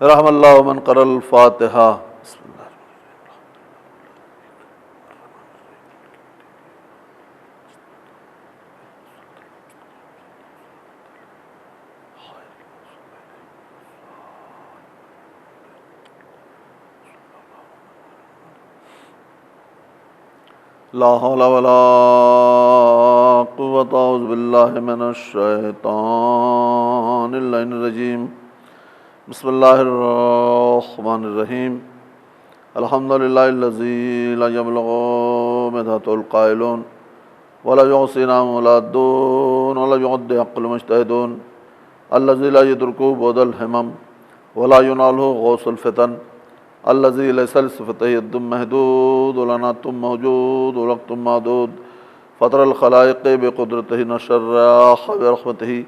رحم اللہ من قرأ الفاتحہ. بسم اللہ. لا حول ولا قوة اعوذ باللہ من الشیطان اللعین الرجیم. بسم اللہ الرحمن الرحیم. الحمدللہ الذی لا یبلغ مدحۃ القائلون ولا یحصی نعمہ العادون ولا یعد حق المجتہدون الذی لا یدرکہ بعد الہمم ولا ینالہ غوث الفتن الذي ليس لصفته يد محدود ولا نعت موجود ولا وقت معدود فطر الخلائق بقدرته نشر برحمته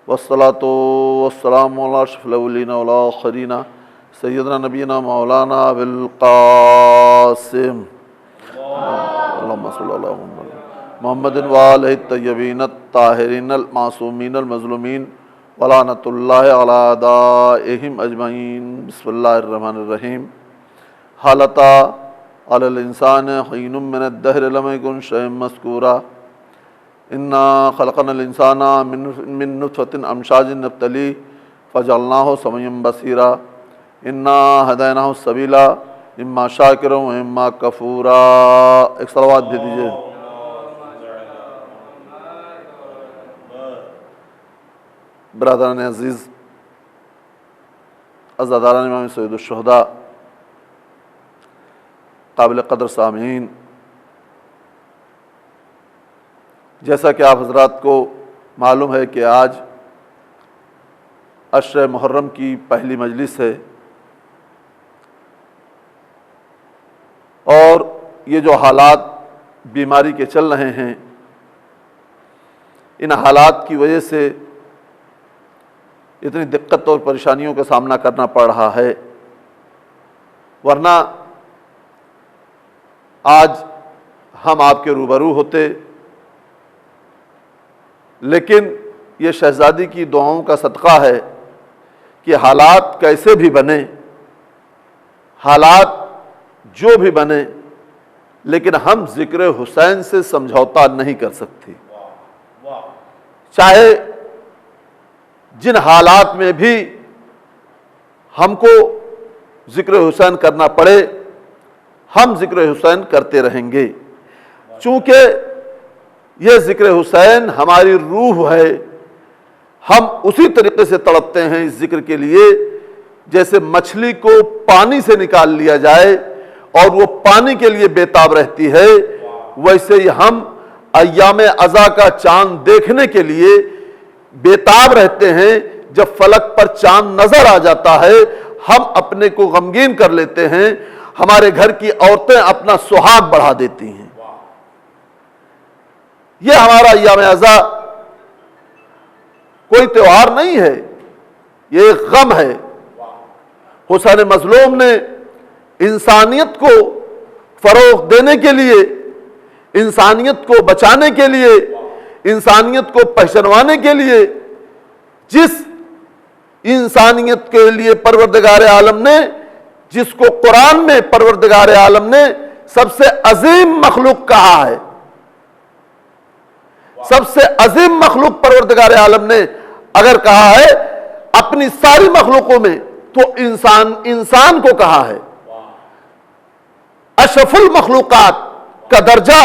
والصلاة والسلام على أشرف الأولين والآخرين سيدنا نبينا مولانا بالقاسم اللهم صل على محمد وآله الطيبين الطاهرين المعصومين المظلومين ولعنۃ اللہ علی اعدائہم اجمعین. بسم اللہ الرحمن الرحیم. حالت علی الانسان حین من الدہر لم یکن شیئا مذکورا انا خلقنا الانسان من نطفۃ امشاج نبتلیہ فجعلناہ سمیعا بصیرا انا ہدیناہ السبیل اما شاکرا و اما کفورا. ایک صلوات دے دیجیے. برادران عزیز، عزاداران امام سید الشہداء، قابل قدر سامعین، جیسا کہ آپ حضرات کو معلوم ہے کہ آج عشر محرم کی پہلی مجلس ہے اور یہ جو حالات بیماری کے چل رہے ہیں، ان حالات کی وجہ سے اتنی دقت اور پریشانیوں کا سامنا کرنا پڑ رہا ہے، ورنہ آج ہم آپ کے روبرو ہوتے، لیکن یہ شہزادی کی دعاؤں کا صدقہ ہے کہ حالات کیسے بھی بنے، حالات جو بھی بنے، لیکن ہم ذکر حسین سے سمجھوتا نہیں کر سکتے. چاہے جن حالات میں بھی ہم کو ذکر حسین کرنا پڑے، ہم ذکر حسین کرتے رہیں گے، چونکہ یہ ذکر حسین ہماری روح ہے. ہم اسی طریقے سے تڑپتے ہیں اس ذکر کے لیے جیسے مچھلی کو پانی سے نکال لیا جائے اور وہ پانی کے لیے بےتاب رہتی ہے، ویسے ہی ہم ایام عزا کا چاند دیکھنے کے لیے بےتاب رہتے ہیں. جب فلک پر چاند نظر آ جاتا ہے ہم اپنے کو غمگین کر لیتے ہیں، ہمارے گھر کی عورتیں اپنا سہاگ بڑھا دیتی ہیں. یہ ہمارا ایام عزا کوئی تہوار نہیں ہے، یہ ایک غم ہے. حسین مظلوم نے انسانیت کو فروغ دینے کے لیے، انسانیت کو بچانے کے لیے، انسانیت کو پہچانوانے کے لیے، جس انسانیت کے لیے پروردگار عالم نے، جس کو قرآن میں پروردگار عالم نے سب سے عظیم مخلوق کہا ہے، سب سے عظیم مخلوق پروردگار عالم نے اگر کہا ہے اپنی ساری مخلوقوں میں تو انسان کو کہا ہے. اشرف المخلوقات کا درجہ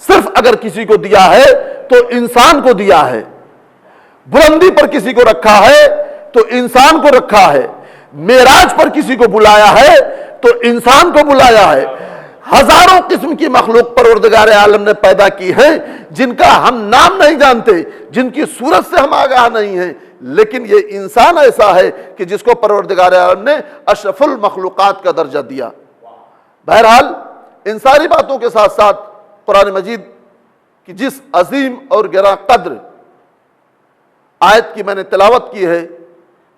صرف اگر کسی کو دیا ہے تو انسان کو دیا ہے. بلندی پر کسی کو رکھا ہے تو انسان کو رکھا ہے. معراج پر کسی کو بلایا ہے تو انسان کو بلایا ہے. ہزاروں قسم کی مخلوق پروردگار عالم نے پیدا کی ہیں جن کا ہم نام نہیں جانتے، جن کی صورت سے ہم آگاہ نہیں ہیں، لیکن یہ انسان ایسا ہے کہ جس کو پروردگار عالم نے اشرف المخلوقات کا درجہ دیا. بہرحال ان ساری باتوں کے ساتھ ساتھ قرآن مجید کی جس عظیم اور گراں قدر آیت کی میں نے تلاوت کی ہے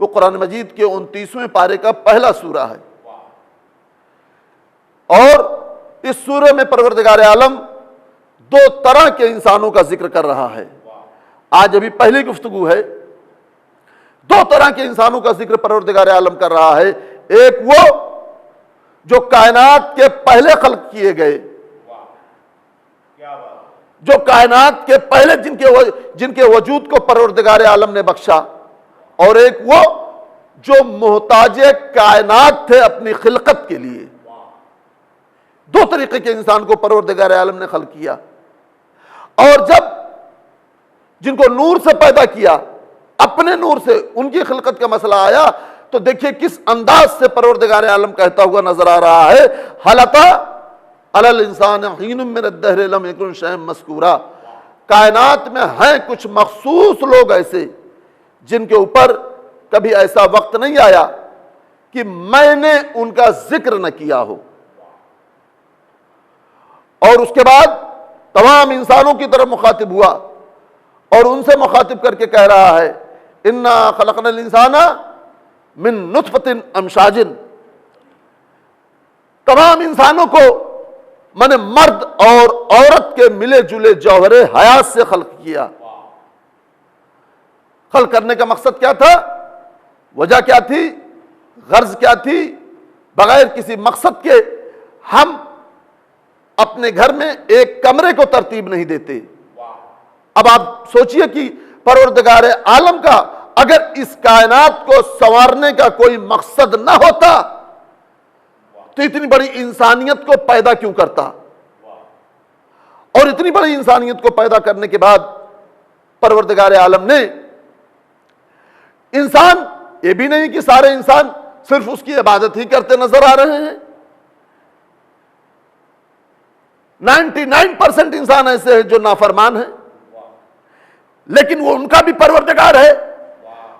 وہ قرآن مجید کے 29ویں پارے کا پہلا سورہ ہے، اور اس سورہ میں پروردگار عالم دو طرح کے انسانوں کا ذکر کر رہا ہے. آج ابھی پہلی گفتگو ہے دو طرح کے انسانوں کا ذکر پروردگار عالم کر رہا ہے. ایک وہ جو کائنات کے پہلے خلق کیے گئے، جو کائنات کے پہلے جن کے وجود کو پروردگار عالم نے بخشا، اور ایک وہ جو محتاج کائنات تھے اپنی خلقت کے لیے. دو طریقے کے انسان کو پروردگار عالم نے خلق کیا. اور جب جن کو نور سے پیدا کیا، اپنے نور سے ان کی خلقت کا مسئلہ آیا، تو دیکھیے کس انداز سے پروردگار عالم کہتا ہوا نظر آ رہا ہے، هل أتى على الإنسان حين من الدهر لم يكن شيئا مذكورا. کائنات میں ہیں کچھ مخصوص لوگ ایسے جن کے اوپر کبھی ایسا وقت نہیں آیا کہ میں نے ان کا ذکر نہ کیا ہو. اور اس کے بعد تمام انسانوں کی طرف مخاطب ہوا اور ان سے مخاطب کر کے کہہ رہا ہے انا خلقنا الانسان من نطفۃ امشاج. تمام انسانوں کو میں نے مرد اور عورت کے ملے جلے جوہر حیات سے خلق کیا. خلق کرنے کا مقصد کیا تھا؟ وجہ کیا تھی؟ غرض کیا تھی؟ بغیر کسی مقصد کے ہم اپنے گھر میں ایک کمرے کو ترتیب نہیں دیتے. اب آپ سوچئے کہ پروردگار عالم کا اگر اس کائنات کو سنوارنے کا کوئی مقصد نہ ہوتا تو اتنی بڑی انسانیت کو پیدا کیوں کرتا؟ اور اتنی بڑی انسانیت کو پیدا کرنے کے بعد پروردگار عالم نے انسان، یہ بھی نہیں کہ سارے انسان صرف اس کی عبادت ہی کرتے نظر آ رہے ہیں، 99% انسان ایسے ہیں جو نافرمان ہیں، لیکن وہ ان کا بھی پروردگار ہے.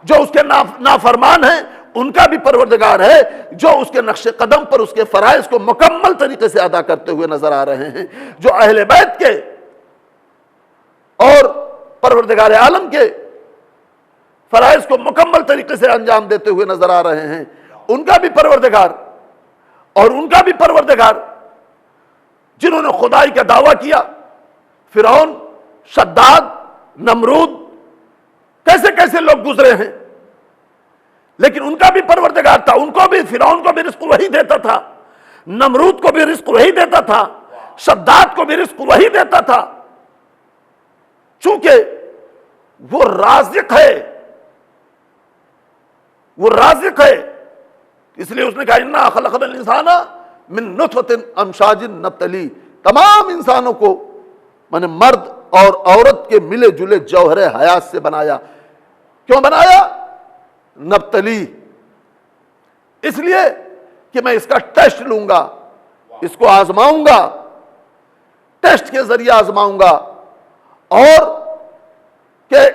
جو اس کے نافرمان ہیں ان کا بھی پروردگار ہے، جو اس کے نقش قدم پر اس کے فرائض کو مکمل طریقے سے ادا کرتے ہوئے نظر آ رہے ہیں، جو اہل بیت کے اور پروردگار عالم کے فرائض کو مکمل طریقے سے انجام دیتے ہوئے نظر آ رہے ہیں، ان کا بھی پروردگار. اور ان کا بھی پروردگار جنہوں نے خدائی کا دعویٰ کیا، فرعون، شداد، نمرود، کیسے کیسے لوگ گزرے ہیں، لیکن ان کا بھی پروردگار تھا. ان کو بھی، فرعون کو بھی رزق وہی دیتا تھا، نمرود کو بھی رزق وہی دیتا تھا، شداد کو بھی رزق وہی دیتا تھا، چونکہ وہ رازق ہے. وہ رازق ہے، اس لیے اس نے کہا انا خلقنا الانسان من نطفۃ امشاج نبتلی. تمام انسانوں کو میں نے مرد اور عورت کے ملے جلے جوہر حیات سے بنایا. کیوں بنایا؟ نبتلی، اس لیے کہ میں اس کا ٹیسٹ لوں گا، اس کو آزماؤں گا، ٹیسٹ کے ذریعے آزماؤں گا، اور کہ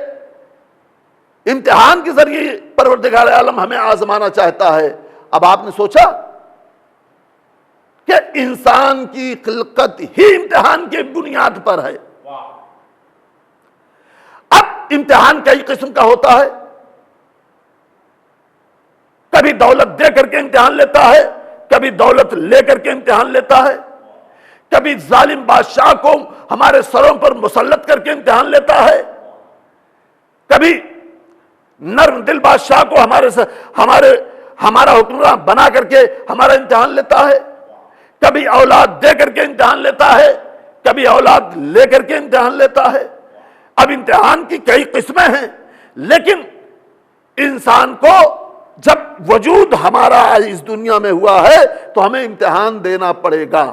امتحان کے ذریعے پروردگار عالم ہمیں آزمانا چاہتا ہے. اب آپ نے سوچا کہ انسان کی خلقت ہی امتحان کے بنیاد پر ہے. اب امتحان کئی قسم کا ہوتا ہے، کبھی دولت دے کر کے امتحان لیتا ہے، کبھی دولت لے کر کے امتحان لیتا ہے، کبھی ظالم بادشاہ کو ہمارے سروں پر مسلط کر کے امتحان لیتا ہے، کبھی نرم دل بادشاہ کو ہمارا حکمراں بنا کر کے ہمارا امتحان لیتا ہے، کبھی اولاد دے کر کے امتحان لیتا ہے، کبھی اولاد لے کر کے امتحان لیتا ہے. اب امتحان کی کئی قسمیں ہیں، لیکن انسان کو جب وجود ہمارا اس دنیا میں ہوا ہے تو ہمیں امتحان دینا پڑے گا.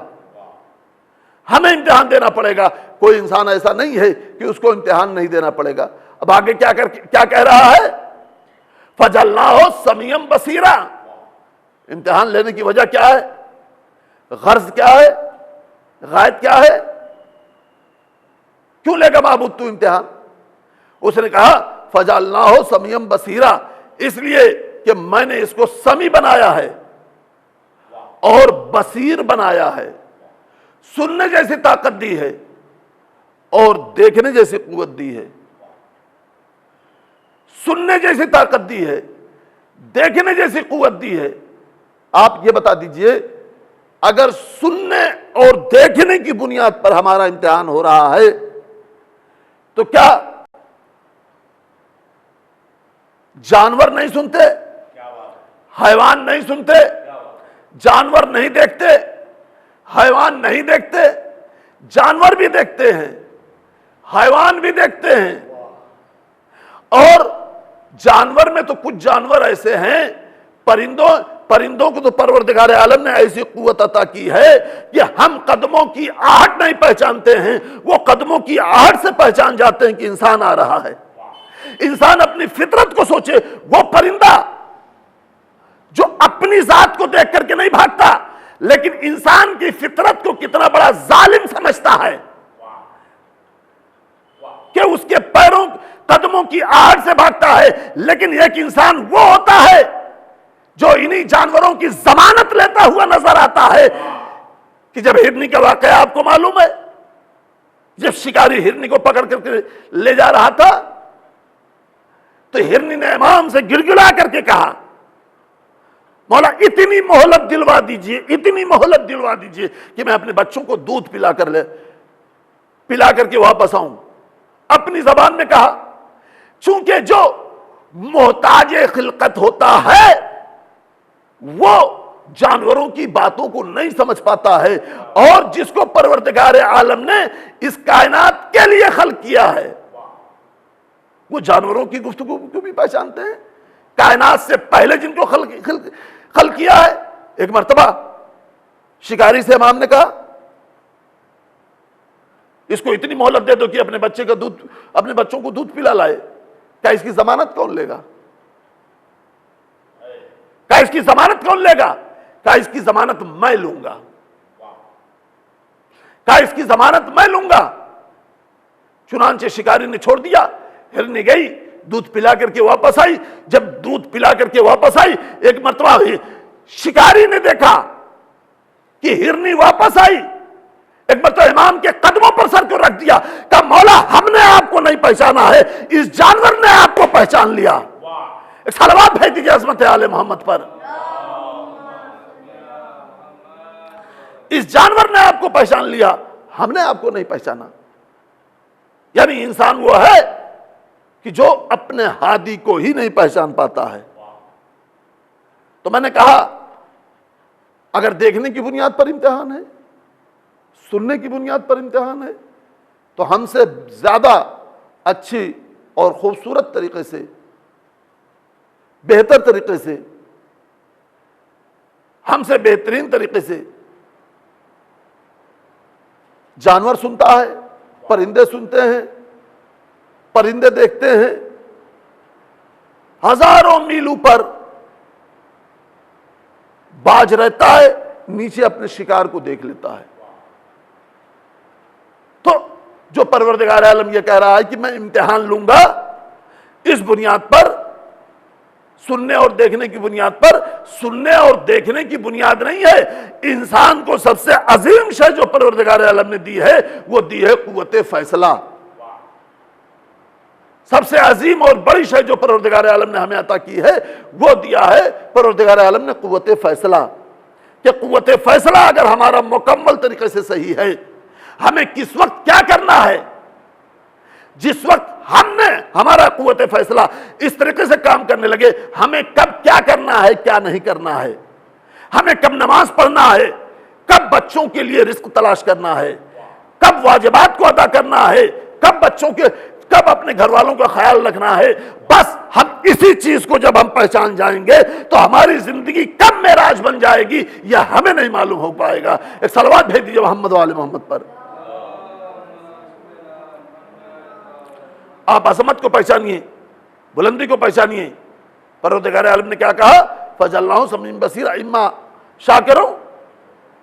ہمیں امتحان دینا پڑے گا. کوئی انسان ایسا نہیں ہے کہ اس کو امتحان نہیں دینا پڑے گا. اب آگے کیا کہہ رہا ہے؟ فَجَعَلْنَاهُ سَمِيعًا بَصِيرًا. امتحان لینے کی وجہ کیا ہے؟ غرض کیا ہے؟ غائب کیا ہے؟ کیوں لے گا معبود تو امتحان؟ اس نے کہا فَجَعَلْنَاهُ سَمِيعًا بَصِيرًا، اس لیے کہ میں نے اس کو سمیع بنایا ہے اور بصیر بنایا ہے. سننے جیسی طاقت دی ہے اور دیکھنے جیسی قوت دی ہے. سننے جیسی طاقت دی ہے، دیکھنے جیسی قوت دی ہے. آپ یہ بتا دیجئے، اگر سننے اور دیکھنے کی بنیاد پر ہمارا امتحان ہو رہا ہے تو کیا جانور نہیں سنتے، حیوان نہیں سنتے، جانور نہیں دیکھتے، حیوان نہیں دیکھتے، جانور بھی دیکھتے ہیں، حیوان بھی دیکھتے ہیں۔ اور جانور میں تو کچھ جانور ایسے ہیں، پرندوں کو تو پروردگار عالم نے ایسی قوت عطا کی ہے کہ ہم قدموں کی آہٹ نہیں پہچانتے ہیں، وہ قدموں کی آہٹ سے پہچان جاتے ہیں کہ انسان آ رہا ہے۔ انسان اپنی فطرت کو سوچے، وہ پرندہ جو اپنی ذات کو دیکھ کر کے نہیں بھاگتا، لیکن انسان کی فطرت کو کتنا بڑا ظالم سمجھتا ہے کہ اس کے پیروں قدموں کی آہٹ سے بھاگتا ہے، لیکن ایک انسان وہ ہوتا ہے جو انہی جانوروں کی ضمانت لیتا ہوا نظر آتا ہے کہ جب ہرنی کا واقعہ آپ کو معلوم ہے، جب شکاری ہرنی کو پکڑ کر کے لے جا رہا تھا تو ہرنی نے امام سے گڑگڑا کر کے کہا، مولا اتنی مہلت دلوا دیجئے، اتنی مہلت دلوا دیجئے کہ میں اپنے بچوں کو دودھ پلا کر کے واپس آؤں۔ اپنی زبان میں کہا، چونکہ جو محتاج خلقت ہوتا ہے وہ جانوروں کی باتوں کو نہیں سمجھ پاتا ہے، اور جس کو پروردگار عالم نے اس کائنات کے لیے خلق کیا ہے وہ جانوروں کی گفتگو کو بھی پہچانتے ہیں۔ کائنات سے پہلے جن کو خلق کیا ہے۔ ایک مرتبہ شکاری سے امام نے کہا، اس کو اتنی مہلت دے دو کہ اپنے بچوں کو دودھ پلا لائے، کیا اس کی ضمانت کون لے گا؟ کیا اس کی ضمانت کون لے گا؟ کیا اس کی ضمانت میں لوں گا؟ کیا اس کی ضمانت میں لوں گا؟ چنانچہ شکاری نے چھوڑ دیا، ہرنی گئی دودھ پلا کر کے واپس آئی۔ جب دودھ پلا کر کے واپس آئی، ایک مرتبہ شکاری نے دیکھا کہ ہرنی واپس آئی، ایک مرتبہ امام کے قدموں پر سر کو رکھ دیا، کہا مولا ہم نے آپ کو نہیں پہچانا ہے، اس جانور نے آپ کو پہچان لیا۔ ایک صلوات بھیج دیجئے عظمت آل محمد پر۔ اس جانور نے آپ کو پہچان لیا، ہم نے آپ کو نہیں پہچانا۔ یعنی انسان وہ ہے کہ جو اپنے ہادی کو ہی نہیں پہچان پاتا ہے۔ تو میں نے کہا اگر دیکھنے کی بنیاد پر امتحان ہے، سننے کی بنیاد پر امتحان ہے، تو ہم سے زیادہ اچھی اور خوبصورت طریقے سے، بہتر طریقے سے، ہم سے بہترین طریقے سے جانور سنتا ہے، پرندے سنتے ہیں، پرندے دیکھتے ہیں، ہزاروں میل اوپر باج رہتا ہے، نیچے اپنے شکار کو دیکھ لیتا ہے۔ تو جو پروردگار عالم یہ کہہ رہا ہے کہ میں امتحان لوں گا، اس بنیاد پر، سننے اور دیکھنے کی بنیاد پر، سننے اور دیکھنے کی بنیاد نہیں ہے۔ انسان کو سب سے عظیم شے جو پروردگار عالم نے دی ہے وہ دی ہے قوت فیصلہ۔ سب سے عظیم اور بڑی شے جو پروردگار عالم نے ہمیں عطا کی ہے وہ دیا ہے پروردگار عالم نے قوت فیصلہ، کہ قوت فیصلہ اگر ہمارا مکمل طریقے سے صحیح ہے، ہمیں کس وقت کیا کرنا ہے، جس وقت ہمارا قوت فیصلہ اس طریقے سے کام کرنے لگے، ہمیں کب کیا کرنا ہے، کیا نہیں کرنا ہے، ہمیں کب نماز پڑھنا ہے، کب بچوں کے لیے رزق تلاش کرنا ہے، کب واجبات کو ادا کرنا ہے، کب اپنے گھر والوں کا خیال رکھنا ہے، بس ہم اسی چیز کو جب ہم پہچان جائیں گے تو ہماری زندگی کب معراج بن جائے گی یہ ہمیں نہیں معلوم ہو پائے گا۔ ایک صلوات بھیج دیجئے محمد و آل محمد پر۔ آپ عظمت کو پہچانیے، بلندی کو پہچانیے۔ پروردگار عالم نے کیا کہا؟ فَجَعَلْنَاهُ سَمِيعًا بَصِيرًا اِمَّا شَاكِرًا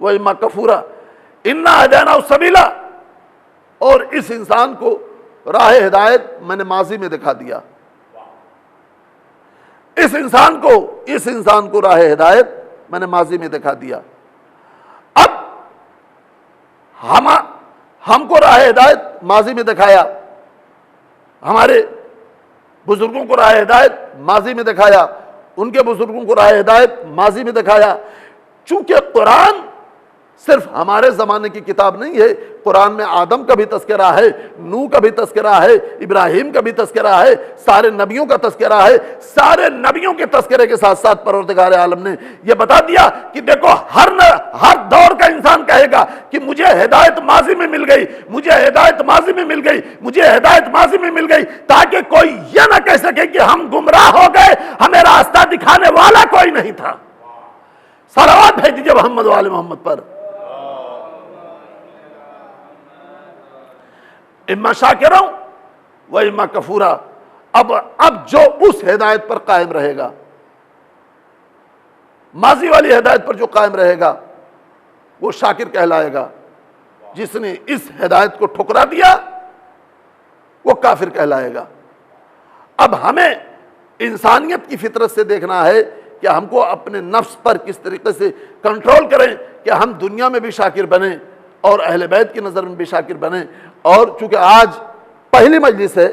وَإِمَّا كَفُورًا إِنَّا هَدَيْنَاهُ السَّبِيلَ۔ اور اس انسان کو راہ ہدایت میں نے ماضی میں دکھا دیا، اس انسان کو راہ ہدایت میں نے ماضی میں دکھا دیا۔ اب ہم کو راہ ہدایت ماضی میں دکھایا، ہمارے بزرگوں کو راہ ہدایت ماضی میں دکھایا، ان کے بزرگوں کو راہ ہدایت ماضی میں دکھایا۔ چونکہ قرآن صرف ہمارے زمانے کی کتاب نہیں ہے، قرآن میں آدم کا بھی تذکرہ ہے، نوح کا بھی تذکرہ ہے، ابراہیم کا بھی تذکرہ ہے، سارے نبیوں کا تذکرہ ہے۔ سارے نبیوں کے تذکرے کے ساتھ ساتھ پروردگار عالم نے یہ بتا دیا کہ دیکھو ہر دور کا انسان کہے گا کہ مجھے ہدایت ماضی میں مل گئی، مجھے ہدایت ماضی میں مل گئی، مجھے ہدایت ماضی میں مل گئی، تاکہ کوئی یہ نہ کہہ سکے کہ ہم گمراہ ہو گئے، ہمیں راستہ دکھانے والا کوئی نہیں تھا۔ صلوات بھیج دیجئے محمد وآل محمد پر۔ اما شاکرا و اما کفورا۔ اب جو اس ہدایت پر قائم رہے گا، ماضی والی ہدایت پر جو قائم رہے گا، وہ شاکر کہلائے گا۔ جس نے اس ہدایت کو ٹھکرا دیا وہ کافر کہلائے گا۔ اب ہمیں انسانیت کی فطرت سے دیکھنا ہے کہ ہم کو اپنے نفس پر کس طریقے سے کنٹرول کریں کہ ہم دنیا میں بھی شاکر بنیں اور اہل بیت کی نظر میں بھی شاکر بنیں۔ اور چونکہ آج پہلی مجلس ہے،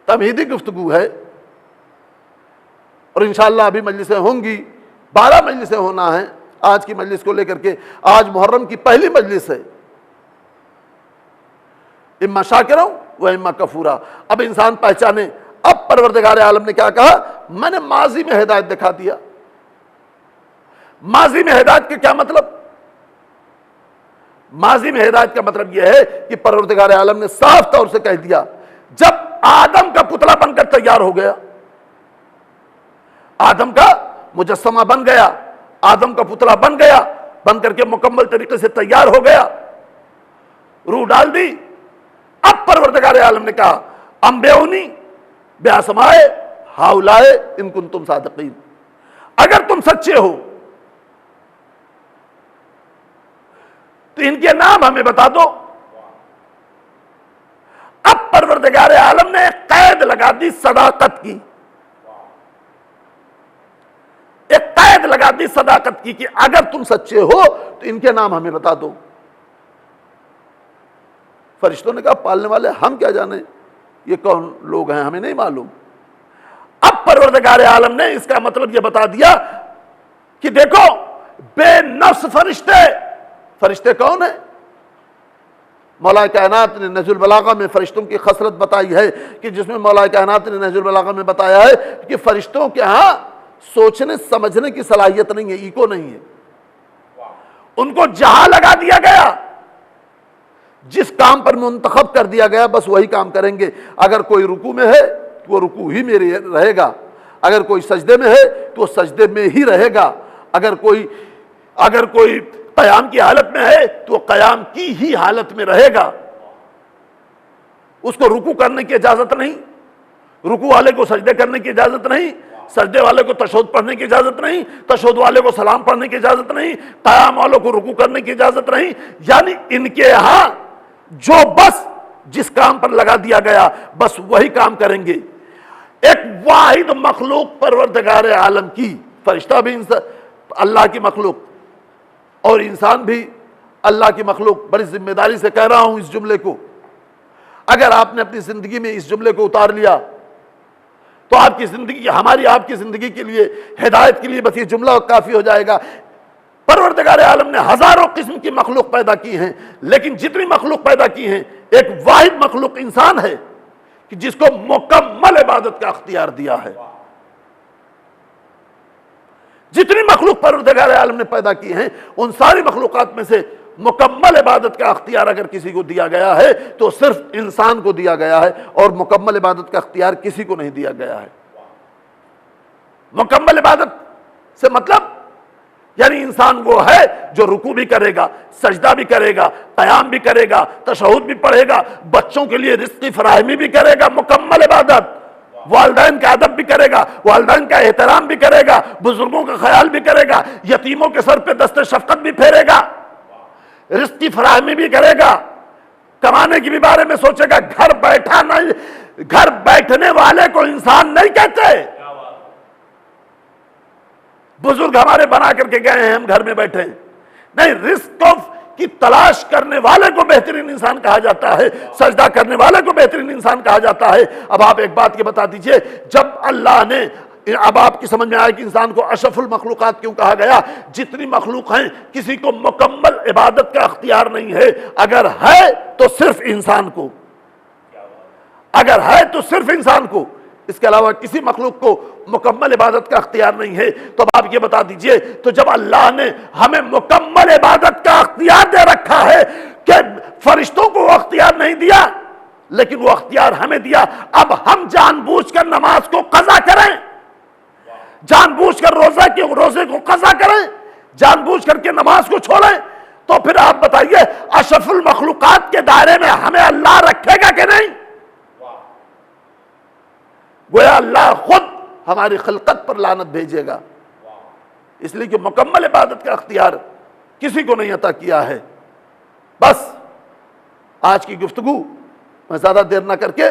تمہیدی گفتگو ہے، اور انشاءاللہ ابھی مجلسیں ہوں گی، 12 مجلسیں ہونا ہیں آج کی مجلس کو لے کر کے۔ آج محرم کی پہلی مجلس ہے۔ اما شاکرا و اما کفورا۔ اب انسان پہچانے، اب پروردگار عالم نے کیا کہا؟ میں نے ماضی میں ہدایت دکھا دیا۔ ماضی میں ہدایت کا کیا مطلب؟ ماضی میں ہدایت کا مطلب یہ ہے کہ پروردگار عالم نے صاف طور سے کہہ دیا، جب آدم کا پتلا بن کر تیار ہو گیا، آدم کا مجسمہ بن گیا، آدم کا پتلا بن گیا، بن کر کے مکمل طریقے سے تیار ہو گیا، روح ڈال دی، اب پروردگار عالم نے کہا انبئونی باسمائے ہؤلاء ان کنتم صادقین، اگر تم سچے ہو تو ان کے نام ہمیں بتا دو۔ اب پروردگار عالم نے ایک قید لگا دی صداقت کی، ایک قید لگا دی صداقت کی کہ اگر تم سچے ہو تو ان کے نام ہمیں بتا دو۔ فرشتوں نے کہا پالنے والے ہم کیا جانے یہ کون لوگ ہیں، ہمیں نہیں معلوم۔ اب پروردگار عالم نے اس کا مطلب یہ بتا دیا کہ دیکھو بے نفس فرشتے کون ہیں؟ مولا کائنات نے نہج البلاغہ میں فرشتوں کی خصلت بتائی ہے کہ جس میں مولا کائنات نے نہج البلاغہ میں بتایا ہے کہ فرشتوں کے ہاں سوچنے سمجھنے کی صلاحیت نہیں ہے، ایگو نہیں ہے، ان کو جہاں لگا دیا گیا، جس کام پر منتخب کر دیا گیا بس وہی کام کریں گے۔ اگر کوئی رکوع میں ہے تو وہ رکوع ہی میں رہے گا، اگر کوئی سجدے میں ہے تو وہ سجدے میں ہی رہے گا، اگر کوئی قیام کی حالت میں ہے تو وہ قیام کی ہی حالت میں رہے گا۔ اس کو رکوع کرنے کی اجازت نہیں، رکوع والے کو سجدے کرنے کی اجازت نہیں، سجدے والے کو تشہد پڑھنے کی اجازت نہیں، تشہد والے کو سلام پڑھنے کی اجازت نہیں، قیام والوں کو رکوع کرنے کی اجازت نہیں۔ یعنی ان کے ہاں جو بس جس کام پر لگا دیا گیا بس وہی کام کریں گے۔ ایک واحد مخلوق پروردگار عالم کی، فرشتہ بھی اللہ کی مخلوق اور انسان بھی اللہ کی مخلوق، بڑی ذمہ داری سے کہہ رہا ہوں اس جملے کو، اگر آپ نے اپنی زندگی میں اس جملے کو اتار لیا تو آپ کی زندگی، ہماری آپ کی زندگی کے لیے، ہدایت کے لیے بس یہ جملہ کافی ہو جائے گا۔ پروردگار عالم نے ہزاروں قسم کی مخلوق پیدا کی ہیں، لیکن جتنی مخلوق پیدا کی ہیں ایک واحد مخلوق انسان ہے کہ جس کو مکمل عبادت کا اختیار دیا ہے۔ جتنی مخلوق پروردگار عالم نے پیدا کی ہیں ان ساری مخلوقات میں سے مکمل عبادت کا اختیار اگر کسی کو دیا گیا ہے تو صرف انسان کو دیا گیا ہے، اور مکمل عبادت کا اختیار کسی کو نہیں دیا گیا ہے۔ مکمل عبادت سے مطلب یعنی انسان وہ ہے جو رکوع بھی کرے گا، سجدہ بھی کرے گا، قیام بھی کرے گا، تشہد بھی پڑھے گا، بچوں کے لیے رزق کی فراہمی بھی کرے گا، مکمل عبادت، والدین کا ادب بھی کرے گا، والدین کا احترام بھی کرے گا، بزرگوں کا خیال بھی کرے گا، یتیموں کے سر پہ دست شفقت بھی پھیرے گا، رزق کی فراہمی بھی کرے گا، کمانے کے بھی بارے میں سوچے گا۔ گھر بیٹھنے والے کو انسان نہیں کہتے۔ بزرگ ہمارے بنا کر کے گئے ہیں، ہم گھر میں بیٹھے ہیں، نہیں، رزق کی تلاش کرنے والے کو بہترین انسان کہا جاتا ہے، سجدہ کرنے والے کو بہترین انسان کہا جاتا ہے۔ اب آپ ایک بات یہ بتا دیجئے، جب اللہ نے اب آپ کی سمجھ میں آئے کہ انسان کو اشرف المخلوقات کیوں کہا گیا؟ جتنی مخلوق ہیں کسی کو مکمل عبادت کا اختیار نہیں ہے، اگر ہے تو صرف انسان کو، اگر ہے تو صرف انسان کو، اس کے علاوہ کسی مخلوق کو مکمل عبادت کا اختیار نہیں ہے۔ تو اب آپ یہ بتا دیجئے، تو جب اللہ نے ہمیں مکمل عبادت کا اختیار دے رکھا ہے کہ فرشتوں کو وہ اختیار نہیں دیا لیکن وہ اختیار ہمیں دیا، اب ہم جان بوجھ کر نماز کو قضا کریں، جان بوجھ کر روزے کو قضا کریں، جان بوجھ کر کے نماز کو چھوڑیں، تو پھر آپ بتائیے اشرف المخلوقات کے دائرے میں ہمیں اللہ رکھے گا کہ نہیں؟ گویا اللہ خود ہماری خلقت پر لعنت بھیجے گا، اس لیے کہ مکمل عبادت کا اختیار کسی کو نہیں عطا کیا ہے۔ بس آج کی گفتگو میں زیادہ دیر نہ کر کے،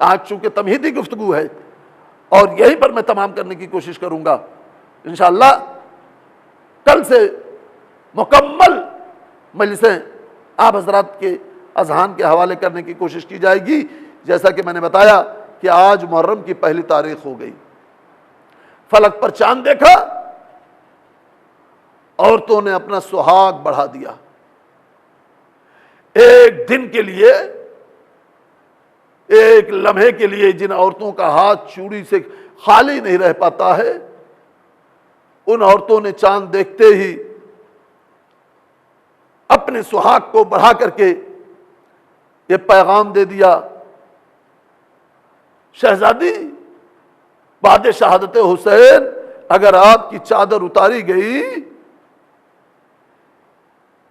آج چونکہ تمہیدی گفتگو ہے اور یہیں پر میں تمام کرنے کی کوشش کروں گا، انشاءاللہ کل سے مکمل مجلسیں آپ حضرات کے اذہان کے حوالے کرنے کی کوشش کی جائے گی۔ جیسا کہ میں نے بتایا کہ آج محرم کی پہلی تاریخ ہو گئی، فلک پر چاند دیکھا، عورتوں نے اپنا سہاگ بڑھا دیا۔ ایک دن کے لیے، ایک لمحے کے لیے جن عورتوں کا ہاتھ چوڑی سے خالی نہیں رہ پاتا ہے، ان عورتوں نے چاند دیکھتے ہی اپنے سہاگ کو بڑھا کر کے یہ پیغام دے دیا، شہزادی بعد شہادت حسین اگر آپ کی چادر اتاری گئی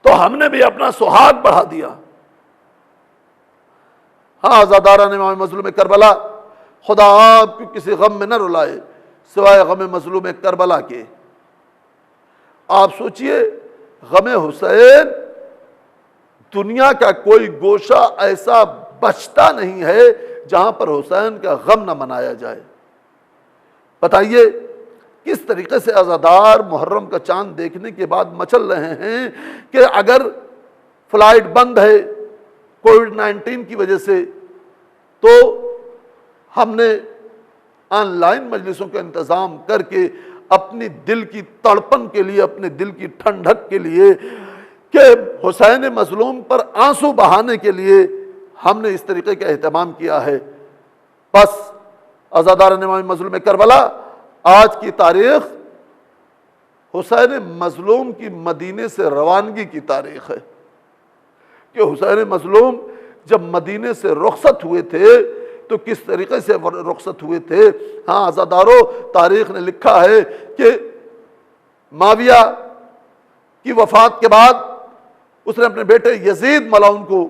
تو ہم نے بھی اپنا سہاگ بڑھا دیا۔ ہاں عزاداران امام مظلوم کربلا، خدا آپ کو کسی غم میں نہ رلائے سوائے غم مظلوم کربلا کے۔ آپ سوچئے غم حسین، دنیا کا کوئی گوشہ ایسا بچتا نہیں ہے جہاں پر حسین کا غم نہ منایا جائے۔ بتائیے کس طریقے سے عزادار محرم کا چاند دیکھنے کے بعد مچل رہے ہیں کہ اگر فلائٹ بند ہے کووڈ-19 کی وجہ سے تو ہم نے آن لائن مجلسوں کا انتظام کر کے اپنی دل کی تڑپن کے لیے، اپنے دل کی ٹھنڈک کے لیے، کہ حسین مظلوم پر آنسو بہانے کے لیے ہم نے اس طریقے کا اہتمام کیا ہے۔ بس عزاداران امام مظلوم کربلا، آج کی تاریخ حسین مظلوم کی مدینے سے روانگی کی تاریخ ہے کہ حسین مظلوم جب مدینے سے رخصت ہوئے تھے تو کس طریقے سے رخصت ہوئے تھے۔ ہاں عزاداروں، تاریخ نے لکھا ہے کہ معاویہ کی وفات کے بعد اس نے اپنے بیٹے یزید ملعون کو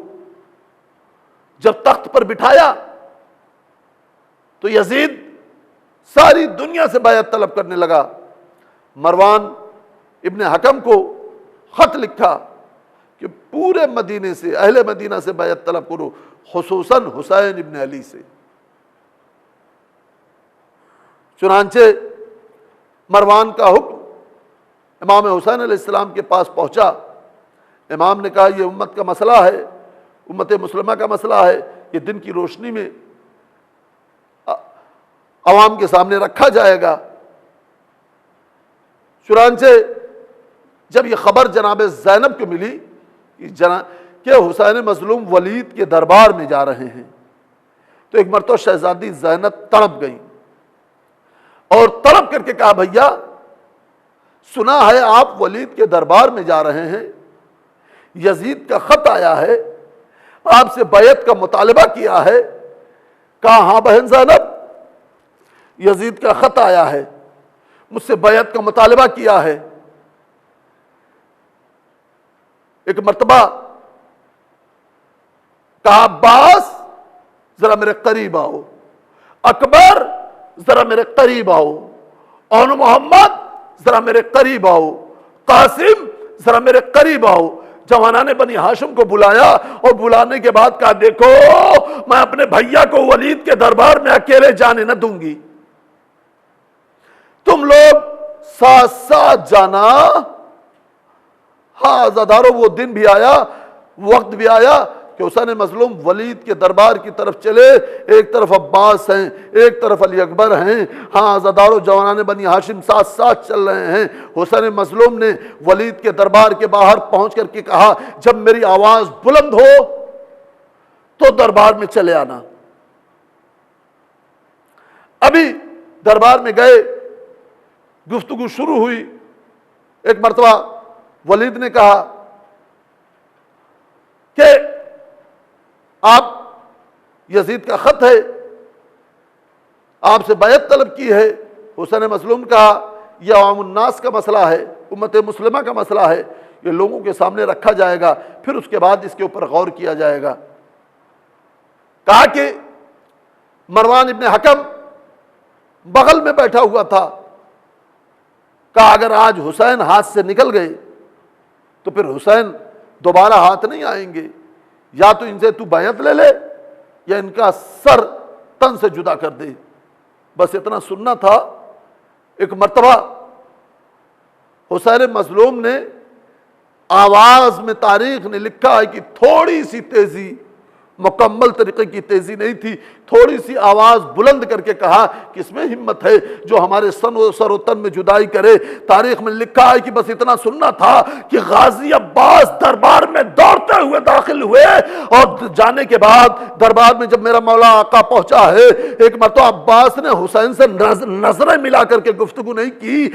جب تخت پر بٹھایا تو یزید ساری دنیا سے بیعت طلب کرنے لگا۔ مروان ابن حکم کو خط لکھا کہ پورے مدینے سے، اہل مدینہ سے بیعت طلب کرو، خصوصاً حسین ابن علی سے۔ چنانچہ مروان کا حکم امام حسین علیہ السلام کے پاس پہنچا۔ امام نے کہا یہ امت کا مسئلہ ہے، امت مسلمہ کا مسئلہ ہے، یہ دن کی روشنی میں عوام کے سامنے رکھا جائے گا۔ چنانچہ جب یہ خبر جناب زینب کو ملی کہ حسین مظلوم ولید کے دربار میں جا رہے ہیں، تو ایک مرتبہ شہزادی زینب تڑپ گئی اور تڑپ کر کے کہا بھیا سنا ہے آپ ولید کے دربار میں جا رہے ہیں، یزید کا خط آیا ہے، آپ سے بیعت کا مطالبہ کیا ہے۔ کہا ہاں بہن زینب، یزید کا خط آیا ہے، مجھ سے بیعت کا مطالبہ کیا ہے۔ ایک مرتبہ کہا عباس ذرا میرے قریب آؤ، اکبر ذرا میرے قریب آؤ، اون محمد ذرا میرے قریب آؤ، قاسم ذرا میرے قریب آؤ۔ جوانان بنی ہاشم کو بلایا اور بلانے کے بعد کہا دیکھو میں اپنے بھیا کو ولید کے دربار میں اکیلے جانے نہ دوں گی، تم لوگ ساتھ ساتھ جانا۔ ہاں عزاداروں وہ دن بھی آیا، وقت بھی آیا کہ حسین مظلوم ولید کے دربار کی طرف چلے، ایک طرف عباس ہیں، ایک طرف علی اکبر ہیں، ہاں عزادار و جوانان بنی ہاشم ساتھ ساتھ چل رہے ہیں۔ حسین مظلوم نے ولید کے دربار کے باہر پہنچ کر کے کہا جب میری آواز بلند ہو تو دربار میں چلے آنا۔ ابھی دربار میں گئے، گفتگو شروع ہوئی، ایک مرتبہ ولید نے کہا کہ آپ یزید کا خط ہے، آپ سے بیعت طلب کی ہے۔ حسین مظلوم کہا یہ عوام الناس کا مسئلہ ہے، امت مسلمہ کا مسئلہ ہے، یہ لوگوں کے سامنے رکھا جائے گا، پھر اس کے بعد اس کے اوپر غور کیا جائے گا۔ کہا کہ مروان ابن حکم بغل میں بیٹھا ہوا تھا، کہا اگر آج حسین ہاتھ سے نکل گئے تو پھر حسین دوبارہ ہاتھ نہیں آئیں گے، یا تو ان سے تو بیعت لے لے یا ان کا سر تن سے جدا کر دے۔ بس اتنا سننا تھا۔ ایک مرتبہ حسین مظلوم نے آواز میں، تاریخ نے لکھا ہے کہ تھوڑی سی تیزی، مکمل طریقے کی تیزی نہیں تھی، تھوڑی سی آواز بلند کر کے کہا کہ اس میں ہمت ہے جو ہمارے سر و تن میں جدائی کرے۔ تاریخ میں لکھا ہے کہ بس اتنا سننا تھا کہ غازی عباس دربار میں دوڑتے ہوئے داخل ہوئے، اور جانے کے بعد دربار میں جب میرا مولا آقا پہنچا ہے، ایک مرتبہ عباس نے حسین سے نظریں ملا کر کے گفتگو نہیں کی،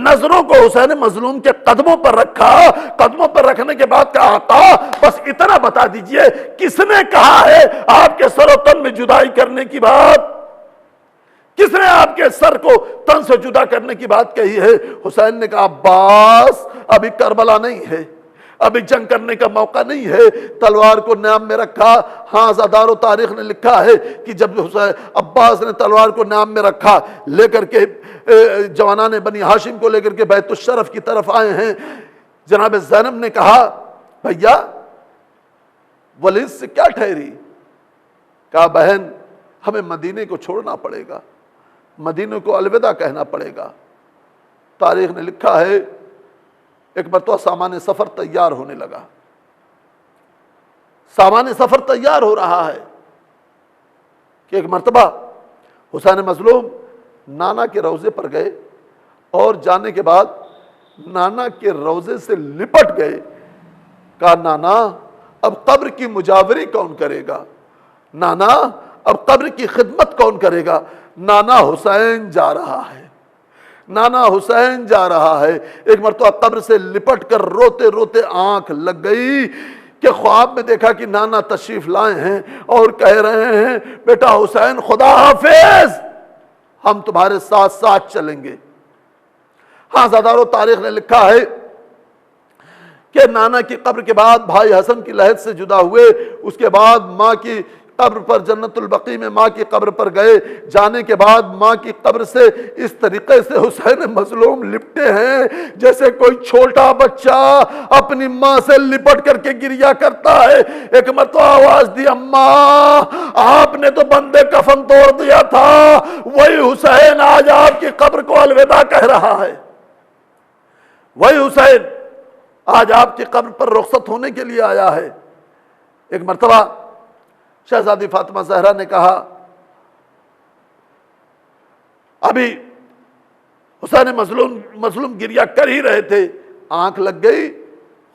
نظروں کو حسین مظلوم کے قدموں پر رکھا، قدموں پر رکھنے کے بعد کہا آقا بس اتنا بتا دیجئے کس نے کہا ہے آپ کے سر و تن میں جدائی کرنے کی بات؟ کس نے آپ کے سر کو تن سے جدا کرنے کی بات کہی ہے؟ حسین نے کہا عباس ابھی کربلا نہیں ہے، ابھی جنگ کرنے کا موقع نہیں ہے، تلوار کو نیام میں رکھا۔ ہاں عزادار و تاریخ نے لکھا ہے کہ جب عباس نے تلوار کو نیام میں رکھا، لے کر کے جوانان بنی ہاشم کو لے کر کے بیت الشرف کی طرف آئے ہیں، جناب زینب نے کہا بھیا ولید سے کیا ٹھہری؟ کہا بہن ہمیں مدینے کو چھوڑنا پڑے گا، مدینے کو الوداع کہنا پڑے گا۔ تاریخ نے لکھا ہے ایک مرتبہ سامان سفر تیار ہونے لگا، سامان سفر تیار ہو رہا ہے کہ ایک مرتبہ حسین مظلوم نانا کے روضے پر گئے، اور جانے کے بعد نانا کے روضے سے لپٹ گئے۔ کہا نانا اب قبر کی مجاوری کون کرے گا؟ نانا اب قبر کی خدمت کون کرے گا؟ نانا حسین جا رہا ہے، نانا حسین جا رہا ہے۔ ایک مرتبہ قبر سے لپٹ کر روتے روتے آنکھ لگ گئی کہ خواب میں دیکھا کہ نانا تشریف لائے ہیں اور کہہ رہے ہیں بیٹا حسین خدا حافظ، ہم تمہارے ساتھ ساتھ چلیں گے۔ ہاں زادار و تاریخ نے لکھا ہے کہ نانا کی قبر کے بعد بھائی حسن کی لحد سے جدا ہوئے، اس کے بعد ماں کی قبر پر جنت البقیع میں ماں کی قبر پر گئے، جانے کے بعد ماں کی قبر سے اس طریقے سے حسین مظلوم لپٹے ہیں جیسے کوئی چھوٹا بچہ اپنی ماں سے لپٹ کر کے گریا کرتا ہے۔ ایک مرتبہ آواز دی اماں آپ نے تو بندے کفن توڑ دیا تھا، وہی حسین آج آپ کی قبر کو الوداع کہہ رہا ہے، وہی حسین آج آپ کی قبر پر رخصت ہونے کے لیے آیا ہے۔ ایک مرتبہ شہزادی فاطمہ زہرا نے کہا ابھی حسین مظلوم گریا کر ہی رہے تھے، آنکھ لگ گئی،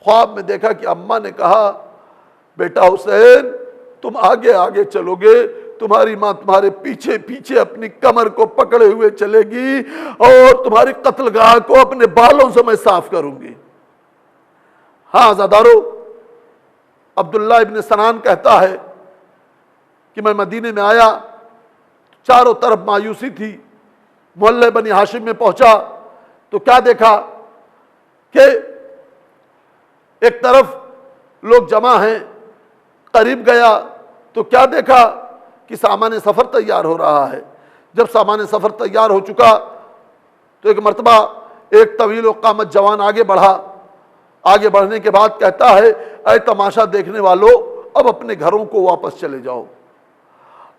خواب میں دیکھا کہ اماں نے کہا بیٹا حسین تم آگے آگے چلو گے، تمہاری ماں تمہارے پیچھے پیچھے اپنی کمر کو پکڑے ہوئے چلے گی، اور تمہاری قتل گاہ کو اپنے بالوں سے میں صاف کروں گی۔ ہاں زادارو عبداللہ ابن سنان کہتا ہے کہ میں مدینے میں آیا، چاروں طرف مایوسی تھی، محلے بنی ہاشم میں پہنچا تو کیا دیکھا کہ ایک طرف لوگ جمع ہیں، قریب گیا تو کیا دیکھا کہ سامان سفر تیار ہو رہا ہے۔ جب سامان سفر تیار ہو چکا تو ایک مرتبہ ایک طویل و قامت جوان آگے بڑھا، آگے بڑھنے کے بعد کہتا ہے اے تماشا دیکھنے والوں اب اپنے گھروں کو واپس چلے جاؤ،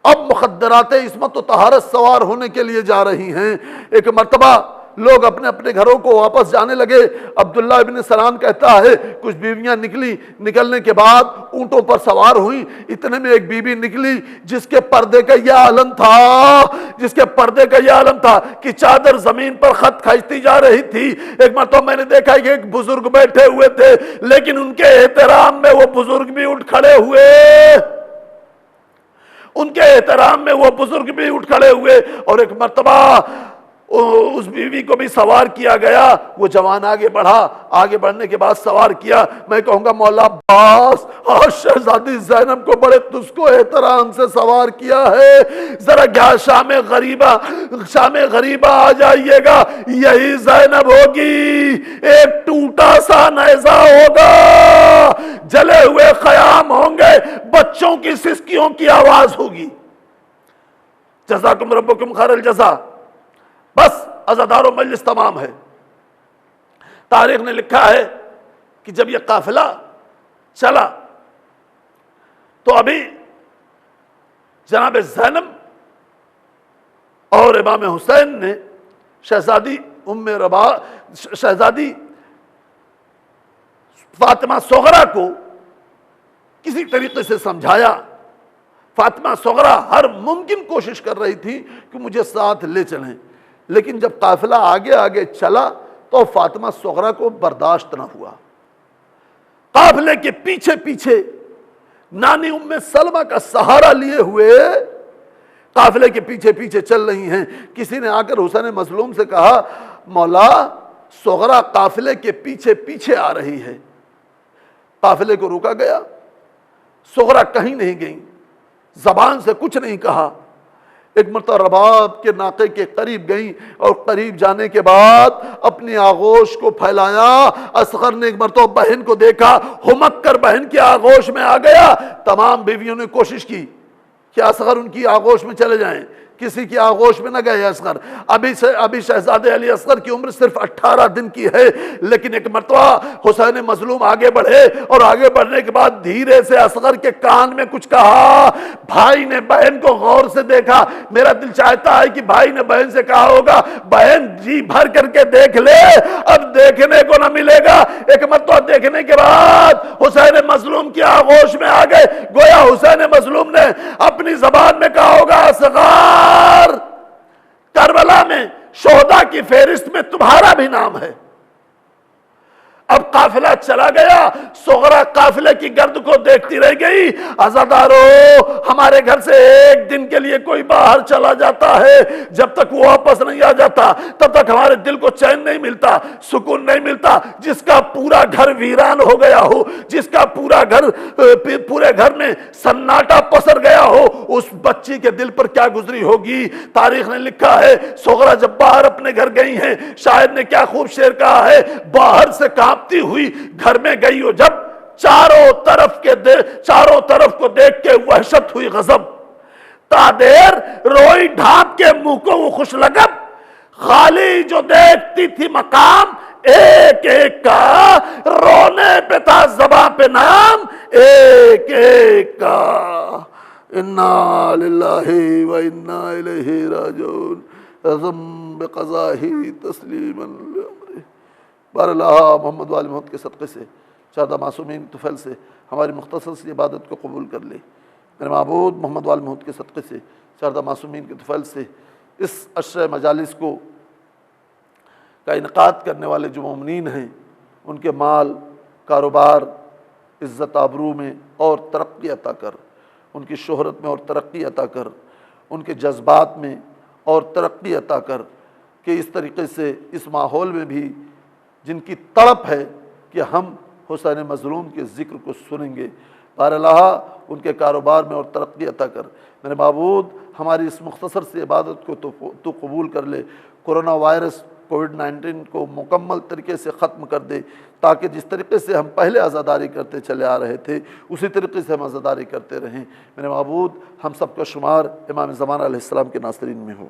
اب مخدرات عصمت و طہارت سوار ہونے کے لیے جا رہی ہیں۔ ایک مرتبہ لوگ اپنے اپنے گھروں کو واپس جانے لگے۔ عبداللہ ابن سلام کہتا ہے کچھ بیویاں نکلنے کے بعد اونٹوں پر سوار ہوئیں، اتنے میں ایک بیوی نکلی جس کے پردے کا یہ عالم تھا کہ چادر زمین پر خط کھینچتی جا رہی تھی۔ ایک مرتبہ میں نے دیکھا کہ ایک بزرگ بیٹھے ہوئے تھے، لیکن ان کے احترام میں وہ بزرگ بھی اٹھ کھڑے ہوئے، اور ایک مرتبہ اس بیوی کو بھی سوار کیا گیا۔ وہ جوان آگے بڑھا، آگے بڑھنے کے بعد سوار کیا۔ میں کہوں گا مولا عباس اور شہزادی زینب کو بڑے تسک و احترام سے سوار کیا ہے، ذرا شام غریبہ آ جائیے گا، یہی زینب ہوگی، ایک ٹوٹا سا نیزہ ہوگا، جلے ہوئے خیام ہوں گے، بچوں کی سسکیوں کی آواز ہوگی۔ جزاکم ربکم خیر الجزا۔ بس عزادار و مجلس تمام ہے۔ تاریخ نے لکھا ہے کہ جب یہ قافلہ چلا تو ابھی جناب زینب اور امام حسین نے شہزادی فاطمہ صغرا کو کسی طریقے سے سمجھایا۔ فاطمہ صغرا ہر ممکن کوشش کر رہی تھی کہ مجھے ساتھ لے چلیں، لیکن جب قافلہ آگے آگے چلا تو فاطمہ صغرا کو برداشت نہ ہوا۔ قافلے کے پیچھے پیچھے نانی ام سلمہ کا سہارا لیے ہوئے قافلے کے پیچھے پیچھے چل رہی ہیں۔ کسی نے آ کر حسین مظلوم سے کہا مولا صغرا قافلے کے پیچھے پیچھے آ رہی ہے۔ قافلے کو روکا گیا، صغرا کہیں نہیں گئی، زبان سے کچھ نہیں کہا۔ ایک مرتبہ رباب کے ناقے کے قریب گئیں اور قریب جانے کے بعد اپنی آغوش کو پھیلایا۔ اصغر نے ایک مرتبہ بہن کو دیکھا، ہمک کر بہن کی آغوش میں آ گیا۔ تمام بیویوں نے کوشش کی کہ اصغر ان کی آغوش میں چلے جائیں، کسی کی آغوش میں نہ گئے اصغر۔ ابھی شہزادے علی اصغر کی عمر صرف 18 دن کی ہے، لیکن ایک مرتبہ حسین مظلوم آگے بڑھے اور آگے بڑھنے کے بعد دھیرے سے اصغر کے کان میں کچھ کہا۔ بھائی نے بہن کو غور سے دیکھا۔ میرا دل چاہتا ہے کہ بھائی نے بہن سے کہا ہوگا بہن جی بھر کر کے دیکھ لے، اب دیکھنے کو نہ ملے گا۔ ایک مرتبہ دیکھنے کے بعد حسین مظلوم کی آغوش میں آ گئے۔ گویا حسین مظلوم نے اپنی زبان میں کہا ہوگا اصغر کربلا میں شہداء کی فہرست میں تمہارا بھی نام ہے۔ اب قافلہ چلا گیا، صغرا قافلے کی گرد کو دیکھتی رہ گئی۔ عزادارو، ہمارے گھر سے ایک دن کے لیے کوئی باہر چلا جاتا ہے، جب تک وہ واپس نہیں آ جاتا تب تک ہمارے دل کو چین نہیں ملتا، سکون نہیں ملتا۔ جس کا پورا گھر ویران ہو گیا ہو، جس کا پورے گھر میں سناٹا پسر گیا ہو، اس بچی کے دل پر کیا گزری ہوگی۔ تاریخ نے لکھا ہے صغرا جب باہر اپنے گھر گئی ہیں، شاعر نے کیا خوب شعر کہا ہے، باہر سے کانپتی ہوئی گھر میں گئی ہو جب، چاروں طرف کو دیکھ کے وحشت ہوئی غضب، تادیر روئی ڈھانپ کے منہ کو وہ خوش لگب، خالی جو دیکھتی تھی مقام ایک ایک کا، رونے پہ تھا زباں پہ نام ایک ایک کا۔ انا للہ و انا الیہ راجعون، عظم بقضاہی تسلیما لامرہ۔ بار اللہ محمد وآل محمد کے صدقے سے، شہداء معصومین کے طفیل سے ہماری مختصر سی عبادت کو قبول کر لے۔ میرے معبود محمد وآل محمد کے صدقے سے، شہداء معصومین کے طفیل سے اس عشر مجالس کا انعقاد کرنے والے جو مومنین ہیں، ان کے مال، کاروبار، عزت آبرو میں اور ترقی عطا کر، ان کی شہرت میں اور ترقی عطا کر، ان کے جذبات میں اور ترقی عطا کر، کہ اس طریقے سے اس ماحول میں بھی جن کی تڑپ ہے کہ ہم حسین مظلوم کے ذکر کو سنیں گے، بار اللہ ان کے کاروبار میں اور ترقی عطا کر۔ میرے معبود ہماری اس مختصر سی عبادت کو تو قبول کر لے، کورونا وائرس کووڈ-19 کو مکمل طریقے سے ختم کر دے، تاکہ جس طریقے سے ہم پہلے عزاداری کرتے چلے آ رہے تھے اسی طریقے سے ہم عزاداری کرتے رہیں۔ میرے معبود ہم سب کا شمار امام زمانہ علیہ السلام کے ناصرین میں ہو۔